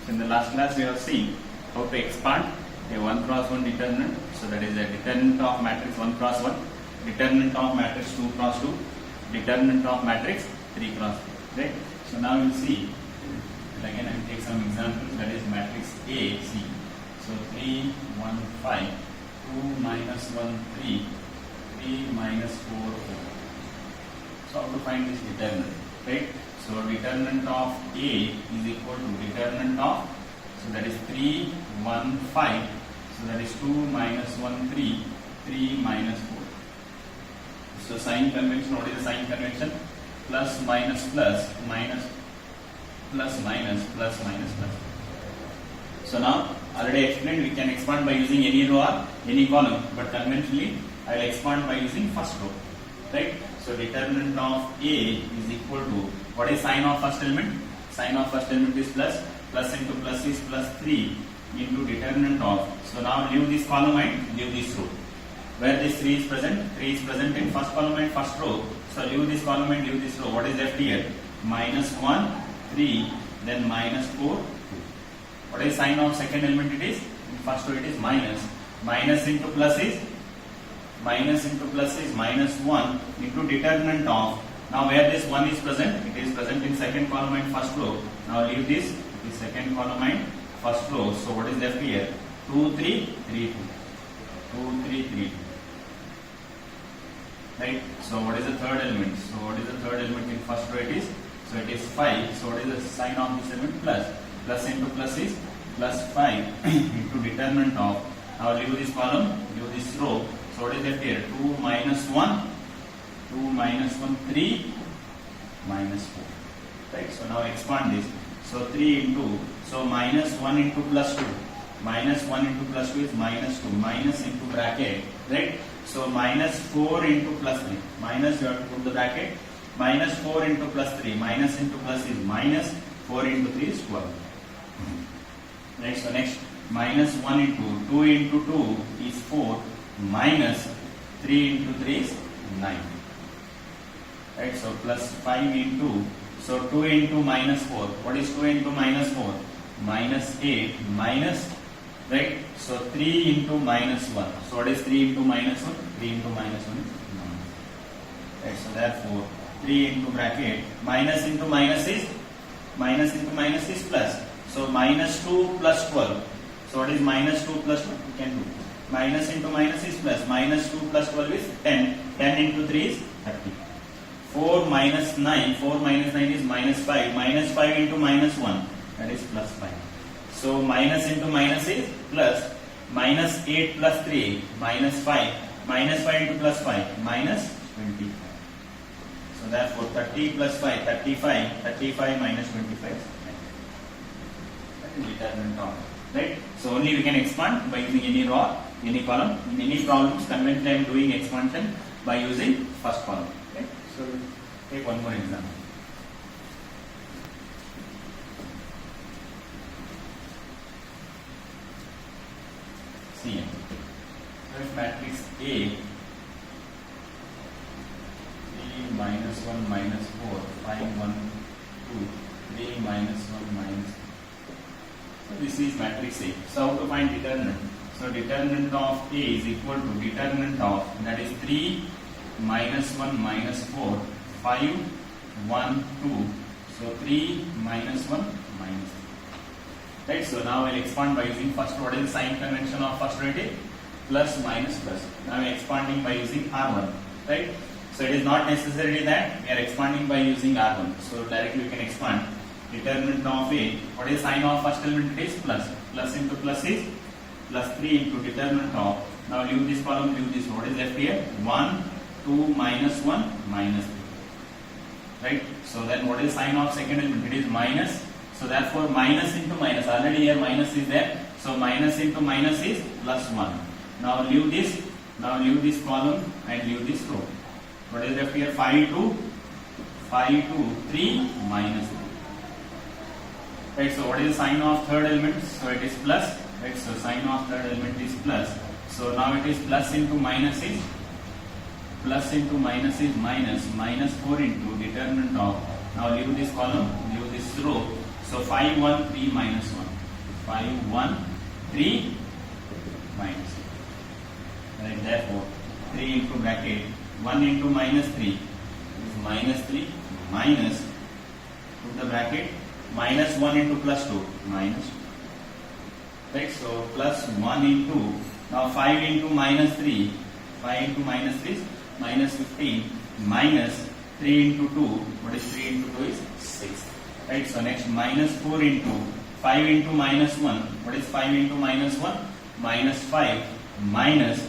So in the last class we have seen how to expand a 1 cross 1 determinant. So that is a determinant of matrix 1 cross 1, determinant of matrix 2 cross 2, determinant of matrix 3 cross 3. Right? So now you will see, and again I will take some examples. That is matrix A, C. So 3, 1, 5, 2, minus 1, 3, 3, minus 4, 4. So how to find this determinant? Right? So determinant of A is equal to determinant of, so that is 3, 1, 5. So that is 2 minus 1, 3, 3 minus 4. So sign convention, what is the sign convention? Plus, minus, plus, minus, plus, minus, plus, minus, plus. So now, already explained, we can expand by using any row or any column, but conventionally, I will expand by using first row. Right? So determinant of A is equal to, what is sign of first element? Sign of first element is plus, plus into plus is plus 3 into determinant of. So now leave this column and leave this row. Where this 3 is present? 3 is present in first column and first row. So leave this column and leave this row. What is left here? Minus 1, 3, then minus 4, 2. What is sign of second element? It is, in first row it is minus. Minus into plus is, minus into plus is minus 1 into determinant of. Now where this 1 is present? It is present in second column and first row. Now leave this, it is second column and first row. So what is left here? 2, 3, 3, 2. 2, 3, 3, 2. Right? So what is the third element? So what is the third element in first row? It is, so it is 5. So what is the sign of this element? Plus. Plus into plus is plus 5 into determinant of. Now leave this column, leave this row. So what is left here? 2 minus 1, 2 minus 1, 3 minus 4. Right? So now expand this. So 3 into, so minus 1 into plus 2. Minus 1 into plus 2 is minus 2. Minus into bracket. Right? So minus 4 into plus 3. Minus, you have to put the bracket. Minus 4 into plus 3. Minus into plus is minus. 4 into 3 is 12. Right? So next, minus 1 into 2 into 2 is 4. Minus 3 into 3 is 9. Right? So plus 5 into, so 2 into minus 4. What is 2 into minus 4? Minus 8 minus, right? So 3 into minus 1. So what is 3 into minus 1? 3 into minus 1 is 9. Right? So therefore 3 into bracket, minus into minus is plus. So minus 2 plus 12. So what is minus 2 plus 12? We can do. Minus into minus is plus. Minus 2 plus 12 is 10. 10 into 3 is 30. 4 minus 9. 4 minus 9 is minus 5. Minus 5 into minus 1. That is plus 5. So minus into minus is plus. Minus 8 plus 3. Minus 5. Minus 5 into plus 5. Minus 25. So therefore 30 plus 5. 35. 35 minus 25 is 9. That is determinant of. Right? So only we can expand by using any row, any column. In any problems, conventionally I am doing expansion by using first column. Okay? So we'll take one more example. See, so if matrix A 3 minus 1 minus 4 5 1 2 3 minus 1 minus 4. So this is matrix A. So how to find determinant? So determinant of A is equal to determinant of, that is 3 minus 1 minus 4 5 1 2. So 3 minus 1 minus 3. Right? So now I will expand by using first. What is the sign convention of first row? Plus minus plus. Now I am expanding by using R1. Right? So it is not necessarily that we are expanding by using R1. So directly we can expand. Determinant of A, what is sign of first element? It is plus. Plus into plus is plus 3 into determinant of. Now leave this column, leave this. What is left here? 1, 2, minus 1, minus 3. Right? So then what is sign of second element? It is minus. So therefore minus into minus. Already here minus is there. So minus into minus is plus 1. Now leave this. Now leave this column and leave this row. What is left here? 5, 2, 3, minus 3. Right, so what is the sign of third element? So it is plus. Right, so sign of third element is plus. So now it is plus into minus is minus. Minus 4 into determinant of. Now leave this column, leave this row. So 5, 1, 3 minus 1. 5, 1, 3 minus 1. Right, therefore 3 into bracket 1 into minus 3 is minus 3 minus, put the bracket, minus 1 into plus 2 minus 2. Right, so plus 1 into, now 5 into minus 3, 5 into minus 3 is minus 15 minus 3 into 2, what is 3 into 2 is 6. Right, so next minus 4 into 5 into minus 1, what is 5 into minus 1? Minus 5 minus,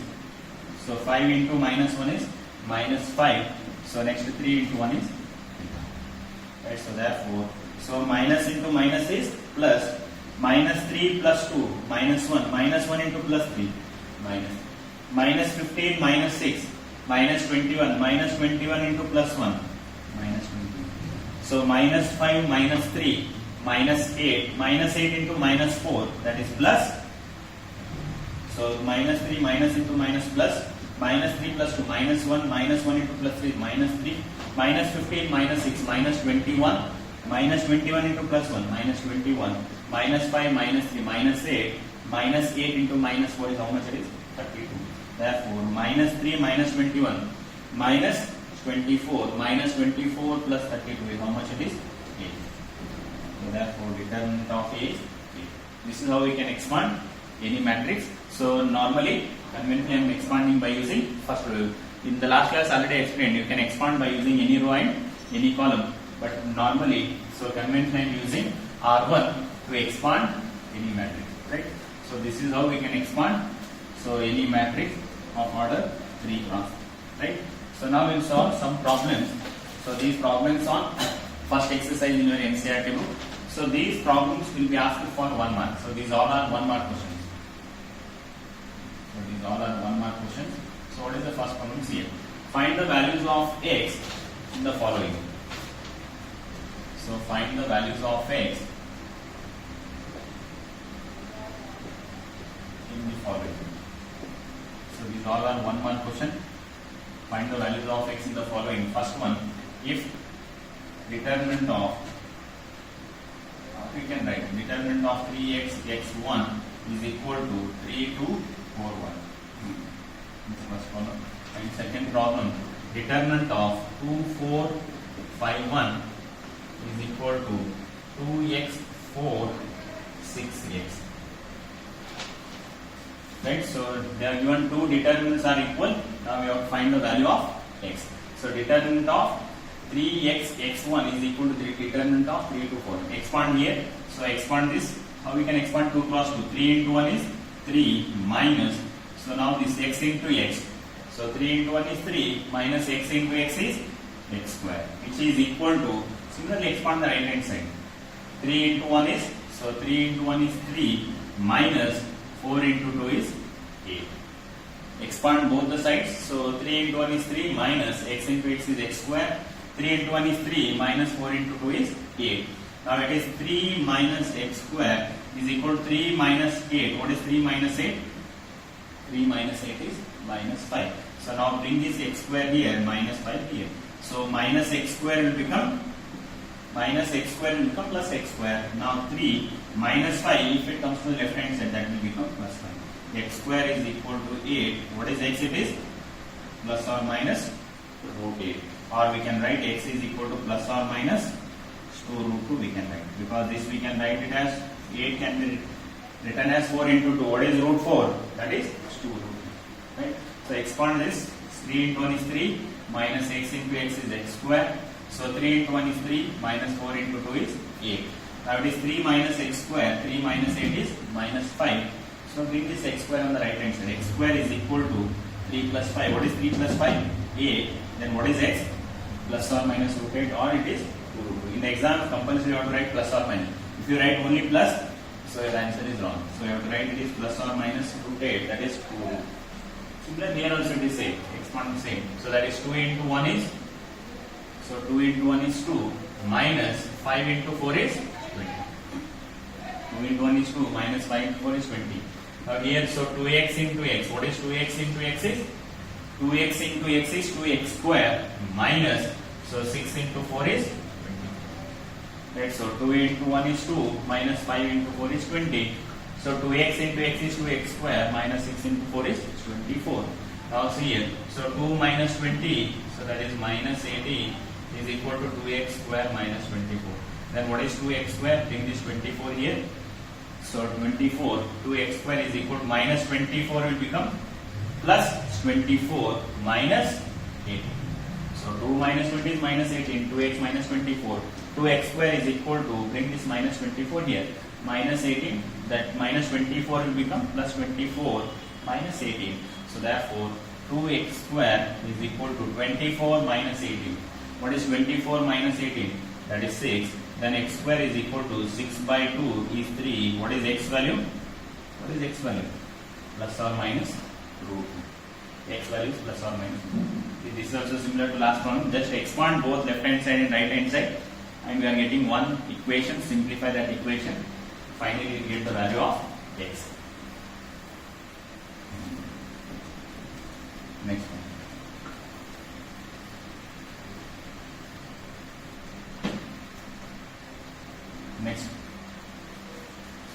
so 5 into minus 1 is minus 5, so next 3 into 1 is 3. Right, so therefore, so minus into minus is plus, minus 3 plus 2 minus 1, minus 1 into plus 3 minus 15 minus 6 minus 21, minus 21 into plus 1 minus 21. So minus 5 minus 3 minus 8, minus 8 into minus 4, that is plus. So minus 3 minus into minus plus, minus 3 plus 2 minus 1 into plus 3 minus 3, minus 15 minus 6 minus 21, minus 21 into plus 1 minus 21, minus 5 minus 3 minus 8, minus 8 into minus 4 is how much it is? 32. Therefore minus 3 minus 21 minus 24, minus 24 plus 32 is how much it is? 8. So therefore determinant of A is 8. This is how we can expand any matrix. So normally conventionally I am expanding by using first rule. In the last class already explained, you can expand by using any row and any column. But normally, so conventionally I am using R1 to expand any matrix. Right? So this is how we can expand. So any matrix of order 3 cross. Right? So now we'll solve some problems. So these problems on first exercise in your NCERT book. So these problems will be asked for 1 mark. So these all are 1 mark questions. So these all are 1 mark questions. So what is the first problem here? Find the values of x in the following. So find the values of x in the following. So these all are 1 mark question. Find the values of x in the following. First one, if determinant of, we can write determinant of 3x x1 is equal to 3 to 4 1. This first problem. And second problem, determinant of 2 4 5 1 is equal to 2x 4 6x. Right, so they are given two determinants are equal. Now we have to find the value of x. So determinant of 3x x1 is equal to the determinant of 3 to 4. Expand here. So expand this. How we can expand 2 cross 2? 3 into 1 is 3 minus. So now this x into x. So 3 into 1 is 3 minus x into x is x square, which is equal to, similarly expand the right hand side. 3 into 1 is, so 3 into 1 is 3 minus 4 into 2 is 8. Expand both the sides. So 3 into 1 is 3 minus x into x is x square. 3 into 1 is 3 minus 4 into 2 is 8. Now it is 3 minus x square is equal to 3 minus 8. What is 3 minus 8? 3 minus 8 is minus 5. So now bring this x square here, minus 5 here. So minus x square will become plus x square. Now 3 minus 5, if it comes to the left hand side, that will become plus 5. X square is equal to 8. What is x? It is plus or minus root 8. Or we can write x is equal to plus or minus 2 root 2 we can write. Because this we can write it as 8 can be written as 4 into 2. What is root 4? That is 2 root 2. Right? So expand this. 3 into 1 is 3 minus x into x is x square. So 3 into 1 is 3 minus 4 into 2 is 8. Now it is 3 minus x square. 3 minus 8 is minus 5. So bring this x square on the right hand side. X square is equal to 3 plus 5. What is 3 plus 5? 8. Then what is x? Plus or minus root 8, or it is 2 root 2. In the exam, compulsory you have to write plus or minus. If you write only plus, so your answer is wrong. So you have to write it is plus or minus root 8. That is 2 root 2. Similar here also it is same. Expand the same. So that is 2 into 1 is, so 2 into 1 is 2 minus 5 into 4 is 20. 2 into 1 is 2 minus 5 into 4 is 20. Now here, so 2x into x. What is 2x into x is? 2x into x is 2x square minus, so 6 into 4 is 20. Right, so 2 into 1 is 2, minus 5 into 4 is 20. So 2x into x is 2x square, minus 6 into 4 is 24. Now see here, so 2 minus 20, so that is minus 18 is equal to 2x square minus 24. Then what is 2x square? Bring this 24 here. So 24, 2x square is equal to minus 24 will become plus 24 minus 18. So 2 minus 20 is minus 18, 2x minus 24. 2x square is equal to, bring this minus 24 here, minus 18, that minus 24 will become plus 24 minus 18. So therefore 2x square is equal to 24 minus 18. What is 24 minus 18? That is 6. Then x square is equal to 6 by 2 is 3. What is x value? What is x value? Plus or minus root 2. X value is plus or minus. This is also similar to last problem. Just expand both left hand side and right hand side, and we are getting one equation. Simplify that equation. Finally, we get the value of x. Next one. Next.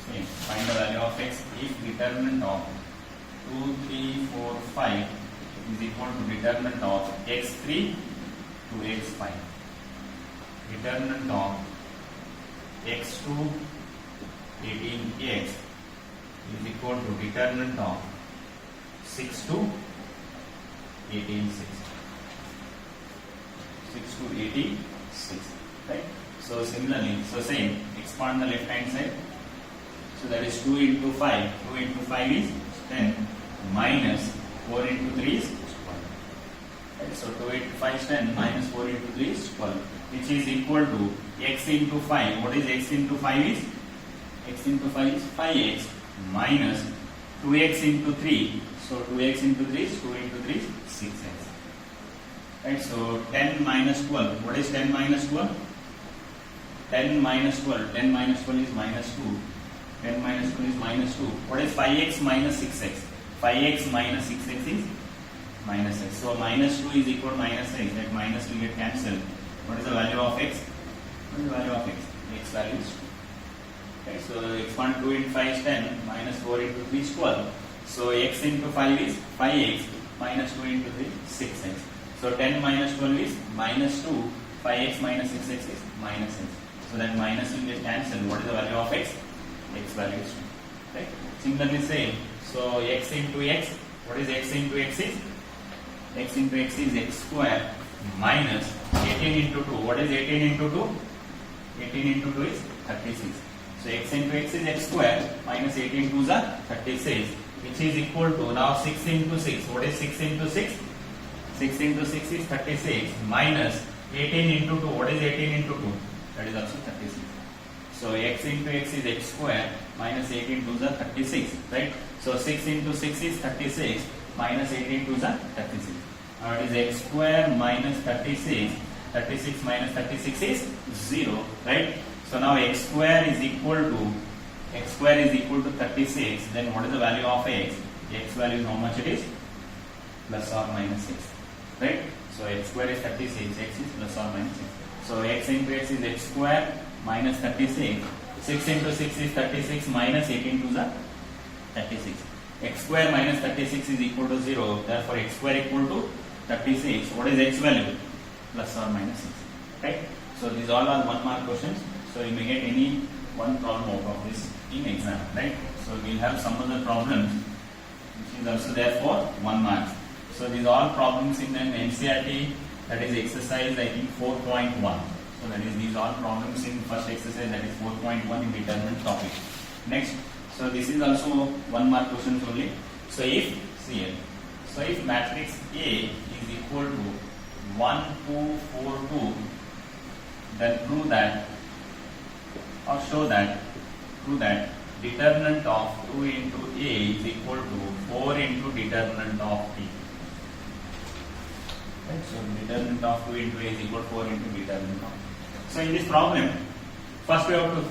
Same. Find the value of x if determinant of 2, 3, 4, 5 is equal to determinant of x3 to x5. Determinant of x2 18x is equal to determinant of 6 to 18 6. 6 to 86. Right? So similarly, so same, expand the left hand side. So that is 2 into 5. 2 into 5 is 10 minus 4 into 3 is 12. Right? So 2 into 5 is 10 minus 4 into 3 is 12, which is equal to x into 5. What is x into 5 is? X into 5 is 5x minus 2x into 3. So 2x into 3 is 2 into 3 is 6x. Right? So 10 minus 12. What is 10 minus 12? 10 minus 12. 10 minus 12 is minus 2. 10 minus 12 is minus 2. What is 5x minus 6x? 5x minus 6x is minus x. So minus 2 is equal to minus x. That minus will get cancelled. What is the value of x? What is the value of x? X value is 2. Okay, so expand 2 into 5 is 10, minus 4 into 3 is 12. So x into 5 is 5x, minus 2 into 3 is 6x. So 10 minus 12 is minus 2, 5x minus 6x is minus x. So that minus will get cancelled. What is the value of x? X value is 2. Right? Similarly same. So x into x, what is x into x is? X into x is x square minus 18 into 2. What is 18 into 2? 18 into 2 is 36. So x into x is x square minus 18 2s are 36, which is equal to now 6 into 6. What is 6 into 6? 6 into 6 is 36 minus 18 into 2. What is 18 into 2? That is also 36. So x into x is x square minus 18 2s are 36. Right? So 6 into 6 is 36 minus 18 2s are 36. Now it is x square minus 36. 36 minus 36 is 0. Right? So now x square is equal to 36. Then what is the value of x? X value is how much it is? Plus or minus 6. Right? So x square is 36. X is plus or minus 6. So x into x is x square minus 36. 6 into 6 is 36 minus 18 2s are 36. X square minus 36 is equal to 0. Therefore x square equal to 36. What is x value? Plus or minus 6. Right? So these all are 1 mark questions. So you may get any one problem out of this in exam, right? So we'll have some other problems which is also there for 1 mark. So these all problems in an NCERT, that is exercise I think 4.1. So that is these all problems in first exercise, that is 4.1 in determinant topic. Next, so this is also 1 mark questions only. So if matrix A is equal to 1, 2, 4, 2, then prove that or show that determinant of 2 into A is equal to 4 into determinant of B. Right? So determinant of 2 into A is equal to 4 into determinant of B. So in this problem, first we have to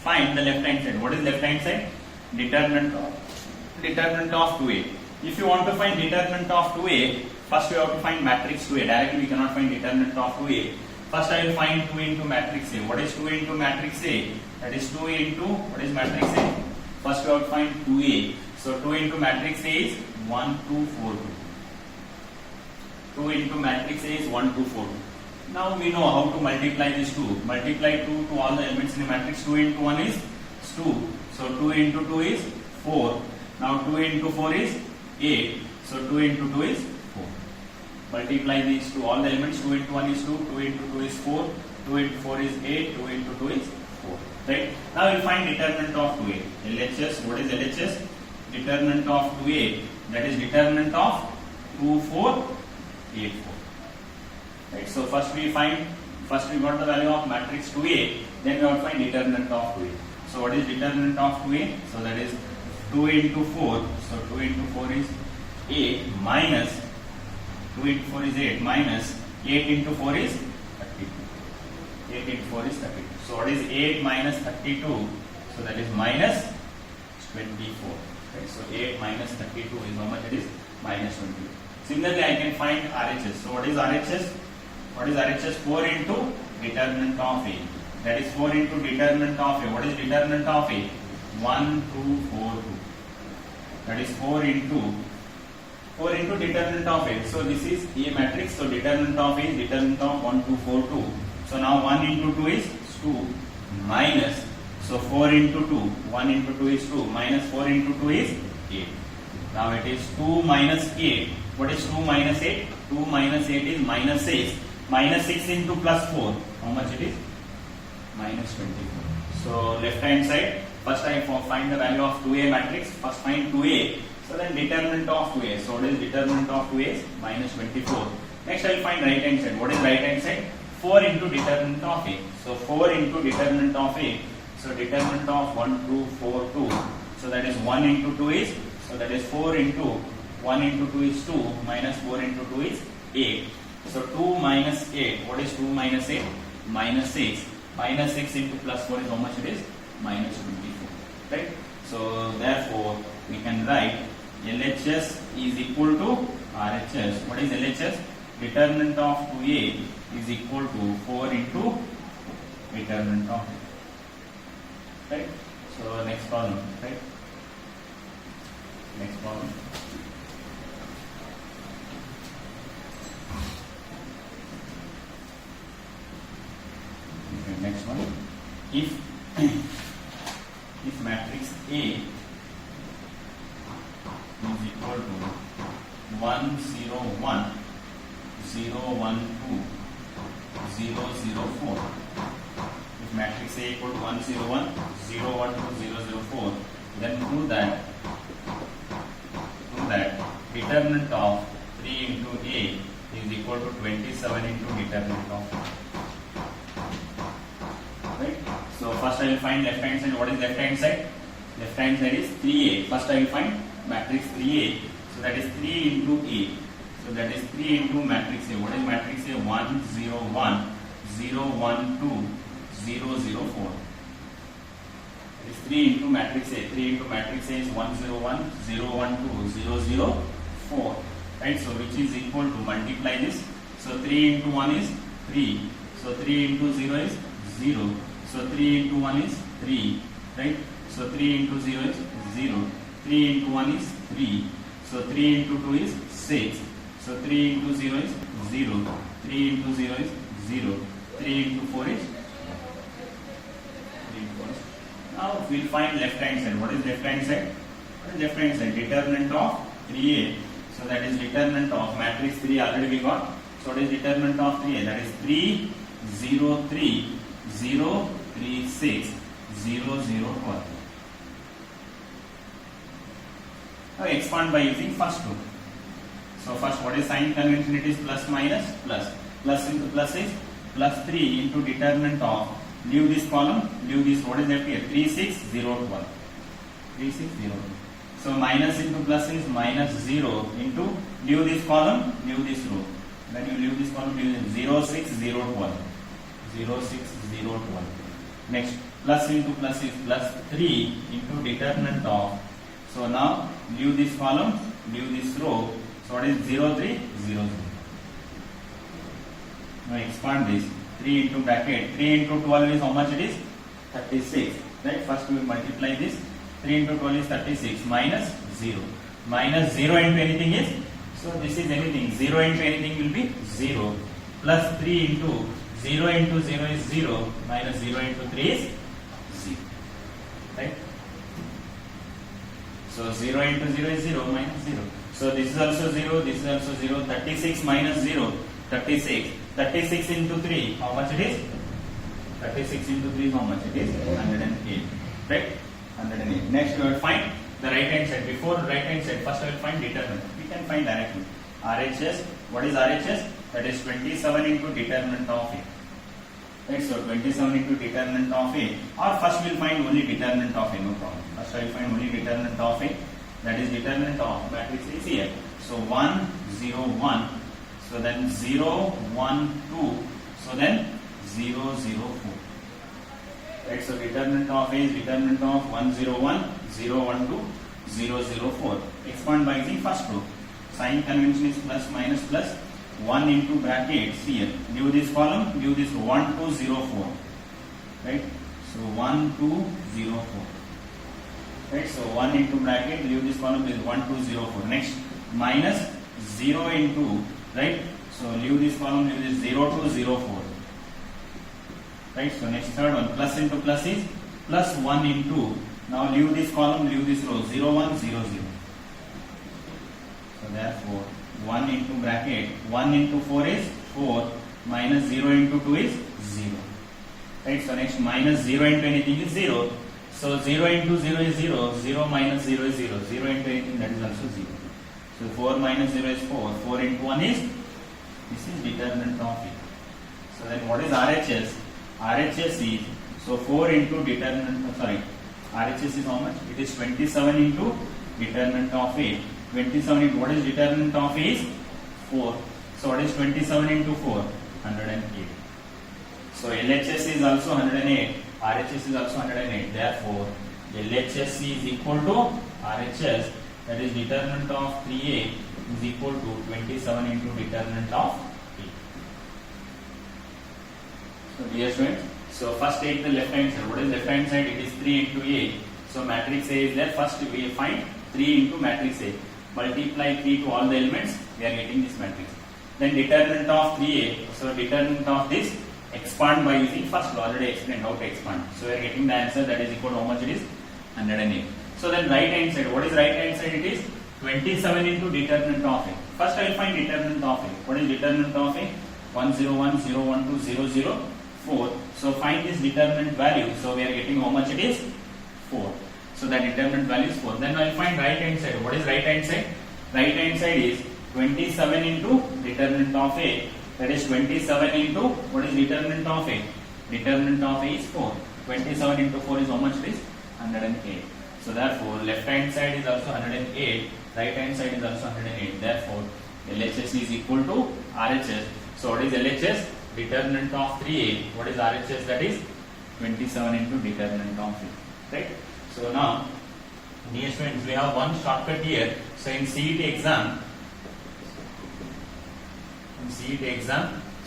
find the left hand side. What is left hand side? Determinant of 2A. If you want to find determinant of 2A, first we have to find matrix 2A. Directly we cannot find determinant of 2A. First I will find 2 into matrix A. What is 2 into matrix A? That is 2 into, what is matrix A? First we have to find 2A. So 2 into matrix A is 1, 2, 4, 2. 2 into matrix A is 1, 2, 4, 2. Now we know how to multiply this 2. Multiply 2 to all the elements in the matrix. 2 into 1 is 2. So 2 into 2 is 4. Now 2 into 4 is 8. So 2 into 2 is 4. Multiply these to all the elements. 2 into 1 is 2. 2 into 2 is 4. 2 into 4 is 8. 2 into 2 is 4. Right? Now we will find determinant of 2A. LHS. What is LHS? Determinant of 2A. That is determinant of 2, 4, 8, 4. Right? So first we got the value of matrix 2A. Then we have to find determinant of 2A. So what is determinant of 2A? So that is 2 into 4. So 2 into 4 is 8 minus 2 into 4 is 8 minus 8 into 4 is 32. 8 into 4 is 32. So what is 8 minus 32? So that is minus 24. Right? So 8 minus 32 is how much it is? Minus 22. Similarly, I can find RHS. So what is RHS? What is RHS? 4 into determinant of A. That is 4 into determinant of A. What is determinant of A? 1, 2, 4, 2. That is 4 into determinant of A. So this is A matrix. So determinant of A is determinant of 1, 2, 4, 2. So now 1 into 2 is 2 minus. So 4 into 2. 1 into 2 is 2 minus 4 into 2 is 8. Now it is 2 minus 8. What is 2 minus 8? 2 minus 8 is minus 6. Minus 6 into plus 4. How much it is? Minus 24. So left hand side. First I find the value of 2A matrix. First find 2A. So then determinant of 2A. So what is determinant of 2A is minus 24. Next I will find right hand side. What is right hand side? 4 into determinant of A. So 4 into determinant of A. So determinant of 1, 2, 4, 2. So that is 1 into 2 is. So that is 4 into 1 into 2 is 2 minus 4 into 2 is 8. So 2 minus 8. What is 2 minus 8? Minus 6. Minus 6 into plus 4 is how much it is? Minus 24. Right? So therefore we can write LHS is equal to RHS. What is LHS? Determinant of 2A is equal to 4 into determinant of A. Right? So next problem. Right? Next problem. Okay, next one. If matrix A is equal to 1, 0, 1, 0, 1, 2, 0, 0, 4. If matrix A equal to 1, 0, 1, 0, 1, 2, 0, 0, 4, then prove that determinant of 3 into A is equal to 27 into determinant of A. Right? So first I will find left hand side. What is left hand side? Left hand side is 3A. First I will find matrix 3A. So that is 3 into A. So that is 3 into matrix A. What is matrix A? 1, 0, 1, 0, 1, 2, 0, 0, 4. It is 3 into matrix A. 3 into matrix A is 1, 0, 1, 0, 1, 2, 0, 0, 4. Right? So which is equal to multiply this. So 3 into 1 is 3. So 3 into 0 is 0. So 3 into 1 is 3. Right? So 3 into 0 is 0. 3 into 1 is 3. So 3 into 2 is 6. So 3 into 0 is 0. 3 into 0 is 0. 3 into 4 is 3 into 4 is. Now we will find left hand side. What is left hand side? What is left hand side? Determinant of 3A. So that is determinant of matrix 3 already we got. So what is determinant of 3A? That is 3, 0, 3, 0, 3, 6, 0, 0, 12. Now expand by using first rule. So first what is sign convention? It is plus minus plus. Plus into plus is plus 3 into determinant of. Leave this column, leave this. What is left here? 3, 6, 0, 12. 3, 6, 0. So minus into plus is minus 0 into, leave this column, leave this row. Then you leave this column, leave this 0, 6, 0, 12. 0, 6, 0, 12. Next, plus into plus is plus 3 into determinant of. So now leave this column, leave this row. So what is 0, 3, 0, 0. Now expand this. 3 into bracket 3 into 12 is how much it is 36, right? First we will multiply this. 3 into 12 is 36 minus 0 into anything is, so this is anything, 0 into anything will be 0 plus 3 into 0 into 0 is 0 minus 0 into 3 is 0, right? So 0 into 0 is 0 minus 0. So this is also 0, this is also 0. 36 minus 0, 36. 36 into 3, how much it is? 36 into 3 is how much it is? 108. Right? 108. Next we will find the right hand side. Before right hand side, first I will find determinant. We can find directly. RHS, what is RHS? That is 27 into determinant of A. Right, so 27 into determinant of A, or first we will find only determinant of A, no problem. First I will find only determinant of A, that is determinant of matrix is here. So 1, 0, 1, so then 0, 1, 2, so then 0, 0, 4. Right, so determinant of A is determinant of 1, 0, 1, 0, 1, 2, 0, 0, 4. Expand by using first row. Sign convention is plus minus plus. 1 into bracket here, leave this column, leave this 1, 2, 0, 4, right? So 1, 2, 0, 4, right? So 1 into bracket, leave this column is 1, 2, 0, 4. Next minus 0 into, right? So leave this column, leave this 0, 2, 0, 4, right? So next third one, plus into plus is plus 1 into, now leave this column, leave this row, 0, 1, 0, 0. So therefore 1 into bracket 1 into 4 is 4 minus 0 into 2 is 0, right? So next minus 0 into anything is 0, so 0 into 0 is 0, 0 minus 0 is 0, 0 into anything that is also 0. So 4 minus 0 is 4, 4 into 1 is, this is determinant of it. So then what is RHS? RHS is, so 4 into determinant, RHS is how much? It is 27 into determinant of A. 27 into, what is determinant of A is 4. So what is 27 into 4? 108. So LHS is also 108. RHS is also 108. Therefore, LHS is equal to RHS, that is determinant of 3A is equal to 27 into determinant of A. So dear students, so first take the left hand side. What is left hand side? It is 3 into A. So matrix A is there. First we find 3 into matrix A. Multiply 3 to all the elements, we are getting this matrix. Then determinant of 3A, so determinant of this, expand by using first law, already explained how to expand. So we are getting the answer that is equal to how much it is? 108. So then right hand side, what is right hand side? It is 27 into determinant of A. First I will find determinant of A. What is determinant of A? 1, 0, 1, 0, 1, 2, 0, 0, 4. So find this determinant value. So we are getting how much it is? 4. So that determinant value is 4. Then I will find right hand side. What is right hand side? Right hand side is 27 into determinant of A. That is 27 into, what is determinant of A? Determinant of A is 4. 27 into 4 is how much it is? 108. So therefore left hand side is also 108. Right hand side is also 108. Therefore LHS is equal to RHS. So what is LHS? Determinant of 3A. What is RHS? That is 27 into determinant of A. Right? So now, dear students, we have one shortcut here. So in CET exam,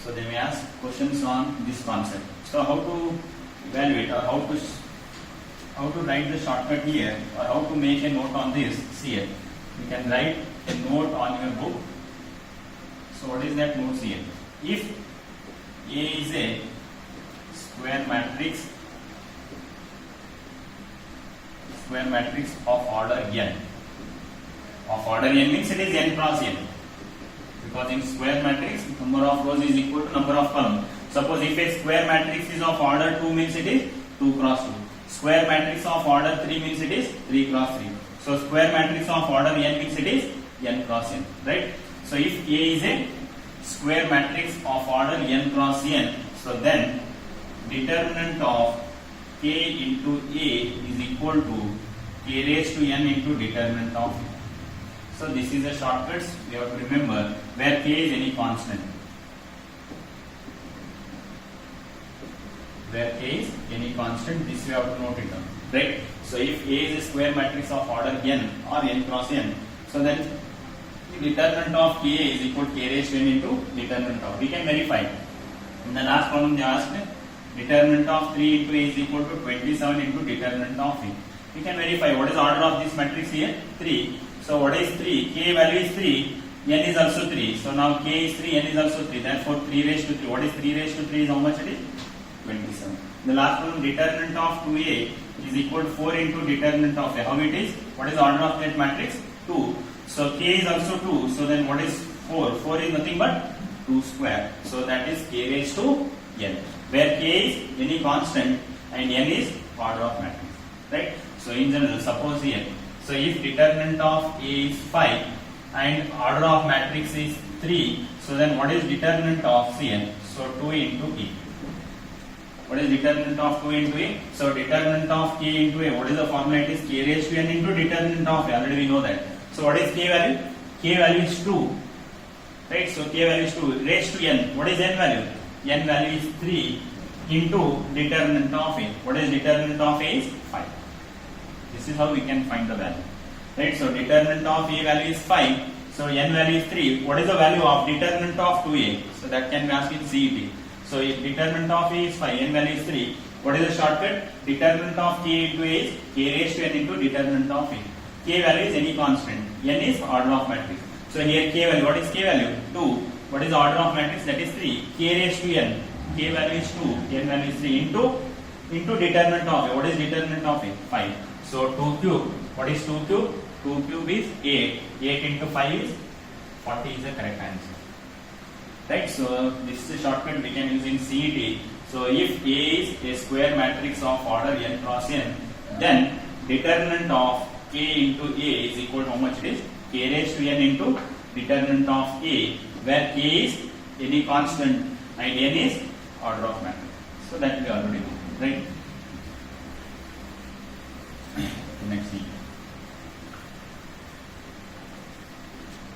so they may ask questions on this concept. So how to evaluate, or how to write the shortcut here, or how to make a note on this? See here, you can write a note on your book. So what is that note here? If A is a square matrix of order n. Of order n means it is n cross n. Because in square matrix, number of rows is equal to number of columns. Suppose if a square matrix is of order 2 means it is 2 cross 2. Square matrix of order 3 means it is 3 cross 3. So square matrix of order n means it is n cross n. Right? So if A is a square matrix of order n cross n, so then determinant of K into A is equal to K raised to n into determinant of A. So this is a shortcut we have to remember, where K is any constant. Where K is any constant, this we have to note it down. Right? So if A is a square matrix of order n or n cross n, so then the determinant of K is equal to K raised to n into determinant of. We can verify. In the last problem they asked determinant of 3 into A is equal to 27 into determinant of A. We can verify what is the order of this matrix here, 3. So what is 3? K value is 3, n is also 3. So now K is 3, n is also 3. Therefore 3 raised to 3. What is 3 raised to 3 is how much it is? 27. The last one, determinant of 2A is equal to 4 into determinant of A. How it is? What is the order of that matrix? 2. So K is also 2. So then what is 4? 4 is nothing but 2 square. So that is K raised to n, where K is any constant and n is order of matrix. Right? So in general, suppose here, so if determinant of A is 5 and order of matrix is 3, so then what is determinant of Cn? So 2 into E. What is determinant of 2 into A? So determinant of K into A, what is the formula? It is K raised to n into determinant of A. Already we know that. So what is K value? K value is 2. Right? So K value is 2 raised to n. What is n value? N value is 3 into determinant of A. What is determinant of A is 5. This is how we can find the value. Right? So determinant of A value is 5. So n value is 3. What is the value of determinant of 2A? So that can be asked in CET. So if determinant of A is 5, n value is 3. What is the shortcut? Determinant of K into A is K raised to n into determinant of A. K value is any constant. N is order of matrix. So here K value, what is K value? 2. What is the order of matrix? That is 3. K raised to n. K value is 2. N value is 3 into determinant of A. What is determinant of A? 5. So 2 cube. What is 2 cube? 2 cube is 8. 8 into 5 is 40 is the correct answer. Right? So this is a shortcut we can use in CET. So if A is a square matrix of order n cross n, then determinant of K into A is equal to how much it is? K raised to n into determinant of A, where K is any constant and n is order of matrix. So that we already know, right? Next thing.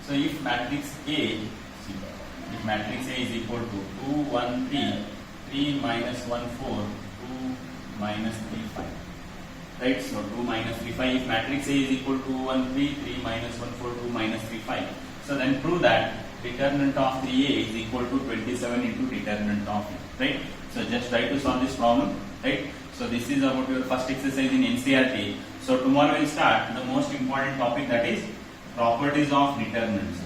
So if matrix A, if matrix A is equal to 2, 1, 3, 3 minus 1, 4, 2 minus 3, 5. Right? So 2 minus 3, 5. If matrix A is equal to 1, 3, 3 minus 1, 4, 2 minus 3, 5. So then prove that determinant of 3A is equal to 27 into determinant of A. Right? So just try to solve this problem. Right? So this is about your first exercise in NCERT. So tomorrow we'll start the most important topic, that is properties of determinants.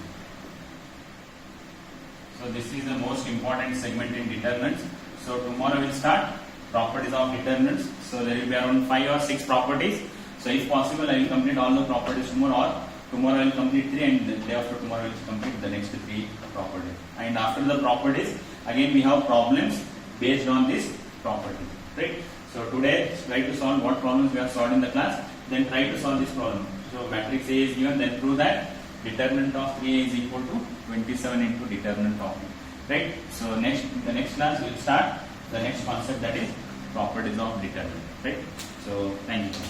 So this is the most important segment in determinants. So tomorrow we'll start properties of determinants. So there will be around 5 or 6 properties. So if possible, I will complete all the properties tomorrow, or tomorrow I will complete 3 and the day after tomorrow I will complete the next 3 properties. And after the properties, again we have problems based on this property. Right? So today try to solve what problems we have solved in the class, then try to solve this problem. So matrix A is given, then prove that determinant of 3A is equal to 27 into determinant of A. Right? So the next class we will start the next concept, that is properties of determinant. Right? So thank you.